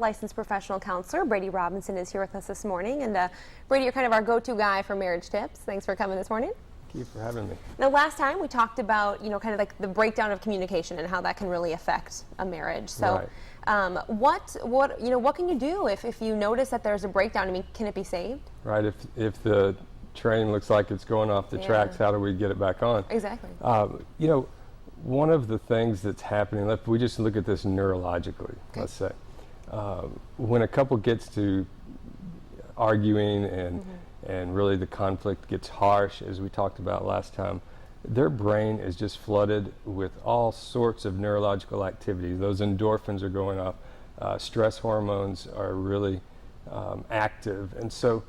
licensed professional counselor Brady Robinson is here with us this morning. And Brady, you're kind of our go-to guy for marriage tips. Thanks for coming this morning. Thank you for having me. Now, last time we talked about, kind of like the breakdown of communication and how that can really affect a marriage. So, right. what can you do if you notice that there's a breakdown? I mean, can it be saved? Right. If the train looks like it's going off the tracks, how do we get it back on? Exactly. One of the things that's happening, if we just look at this neurologically, let's say, when a couple gets to arguing and really the conflict gets harsh, as we talked about last time, their brain is just flooded with all sorts of neurological activity. Those endorphins are going off. Stress hormones are really active. And so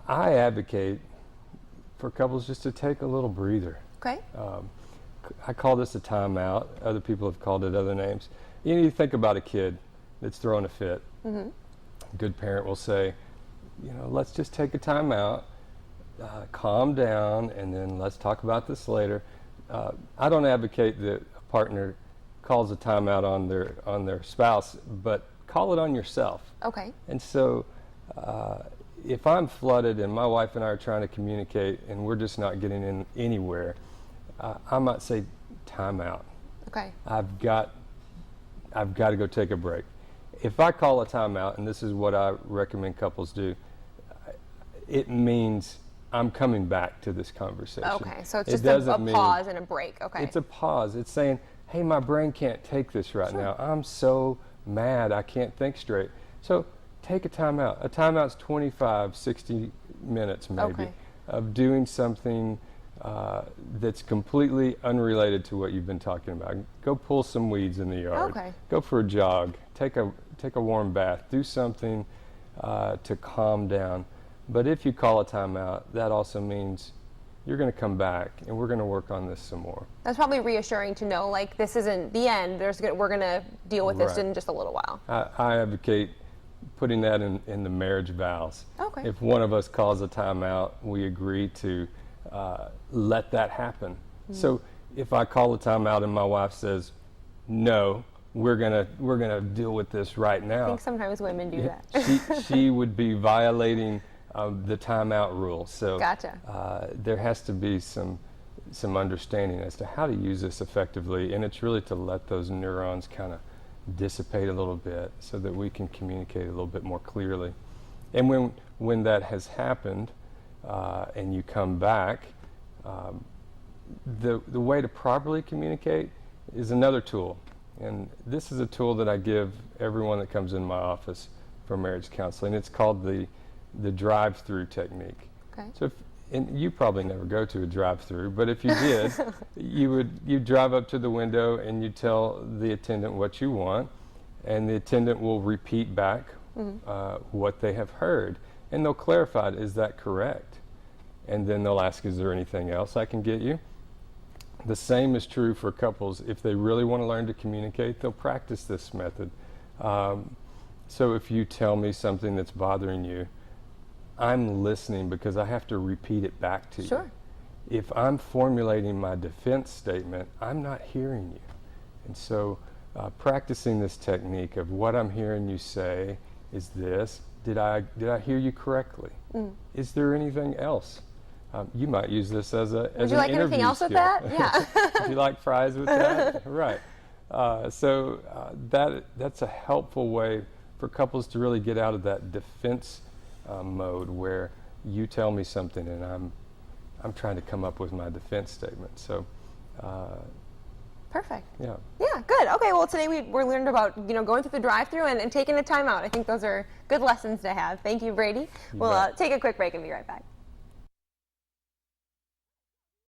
I advocate for couples just to take a little breather. Okay. I call this a timeout. Other people have called it other names. You think about a kid that's throwing a fit. A good parent will say, let's just take a timeout, calm down, and then let's talk about this later. I don't advocate that a partner calls a timeout on their spouse, but call it on yourself. Okay. And so if I'm flooded and my wife and I are trying to communicate and we're just not getting in anywhere, I might say time out. Okay. I've got to go take a break. If I call a timeout, and this is what I recommend couples do, it means I'm coming back to this conversation. Okay, so it's just a pause and a break. Okay. It's a pause. It's saying, hey, my brain can't take this right now. I'm so mad I can't think straight. So take a timeout. A timeout's 25, 60 minutes maybe of doing something that's completely unrelated to what you've been talking about. Go pull some weeds in the yard. Okay. Go for a jog. Take a warm bath. Do something to calm down. But if you call a timeout, that also means you're going to come back and we're going to work on this some more. That's probably reassuring to know, like, this isn't the end. We're going to deal with this in just a little while. I advocate putting that in the marriage vows. Okay. If one of us calls a timeout, we agree to let that happen. So if I call a timeout and my wife says, no, we're gonna deal with this right now. I think sometimes women do that. she would be violating the timeout rule. So gotcha. There has to be some understanding as to how to use this effectively, and it's really to let those neurons kind of dissipate a little bit so that we can communicate a little bit more clearly. And when that has happened and you come back, the way to properly communicate is another tool. And this is a tool that I give everyone that comes in my office for marriage counseling. It's called the drive-through technique. Okay. So and you probably never go to a drive-through, but if you did, you drive up to the window and you tell the attendant what you want, and the attendant will repeat back what they have heard, and they'll clarify, is that correct? And then they'll ask, is there anything else I can get you? The same is true for couples. If they really want to learn to communicate, they'll practice this method. So if you tell me something that's bothering you, I'm listening because I have to repeat it back to you. If I'm formulating my defense statement, I'm not hearing you. And so practicing this technique of what I'm hearing you say is this. Did I hear you correctly? Is there anything else? You might use this as an interview skill. Would you like anything else with that? Yeah. Would you like fries with that? Right. So that's a helpful way for couples to really get out of that defense mode where you tell me something and I'm trying to come up with my defense statement. So. Perfect. Yeah. Yeah, good. Okay, well, today we learned about, going through the drive-through and taking a time out. I think those are good lessons to have. Thank you, Brady. We'll take a quick break and be right back.